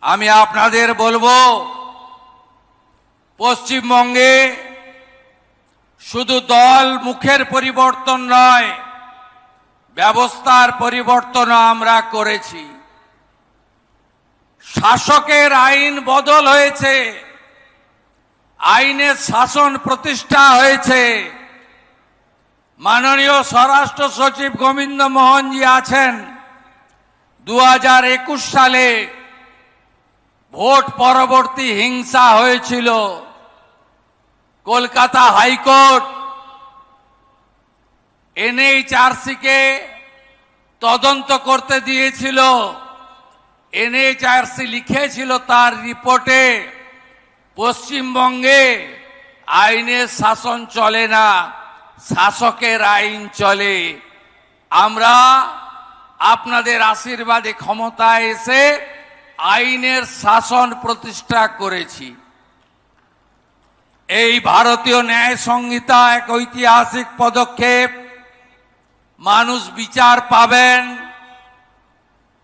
আমি আপনাদের বলবো, পশ্চিমবঙ্গে শুধু দল মুখের পরিবর্তন নয়, ব্যবস্থার পরিবর্তনও আমরা করেছি। শাসকের আইন বদল হয়েছে, আইনের শাসন প্রতিষ্ঠা হয়েছে। মাননীয় স্বরাষ্ট্র সচিব গোবিন্দ মোহনজি আছেন। 2021 সালে ভোট পরবর্তী হিংসা হয়েছিল। কলকাতা হাইকোর্ট এনএইচআরসি-কে তদন্ত করতে দিয়েছিল। এনএইচআরসি লিখেছিল তার রিপোর্টে, পশ্চিমবঙ্গে আইনের শাসন চলে না, শাসকের আইন চলে। আমরা আপনাদের আশীর্বাদে ক্ষমতায় এসে আইনের শাসন প্রতিষ্ঠা করেছি। এই ভারতীয় ন্যায় সংহিতা এক ঐতিহাসিক পদক্ষেপ। মানুষ বিচার পাবেন,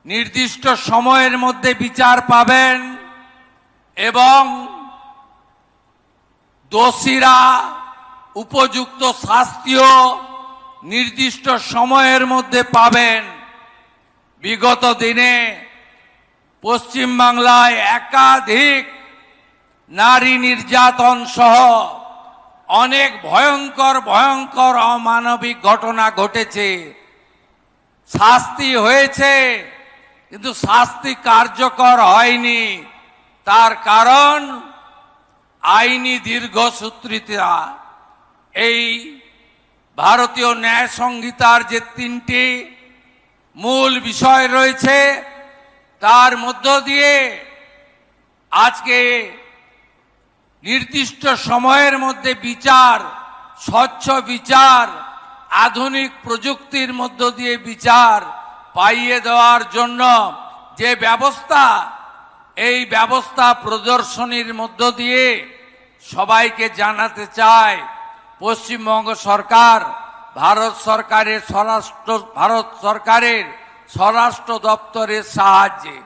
নির্দিষ্ট সময়ের মধ্যে বিচার পাবেন এবং দোষীরা উপযুক্ত শাস্তিও নির্দিষ্ট সময়ের মধ্যে পাবেন। বিগত দিনে পশ্চিমবাংলায় একাধিক নারী নির্যাতন সহ অনেক ভয়ঙ্কর ভয়ঙ্কর অমানবিক ঘটনা ঘটেছে। শাস্তি হয়েছে, কিন্তু শাস্তি কার্যকর হয়নি। তার কারণ আইনি দীর্ঘসূত্রিতা। এই ভারতীয় ন্যায় সংহিতার যে 3টি মূল বিষয় রয়েছে, তার মধ্য দিয়ে আজকে নির্দিষ্ট সময়ের মধ্যে বিচার, স্বচ্ছ বিচার, আধুনিক প্রযুক্তির মধ্য দিয়ে বিচার পাইয়ে দেওয়ার জন্য যে ব্যবস্থা, এই ব্যবস্থা প্রদর্শনীর মধ্য দিয়ে সবাইকে জানাতে চায়, পশ্চিমবঙ্গ সরকার ভারত সরকারের স্বরাষ্ট্র দপ্তরের সাহায্যে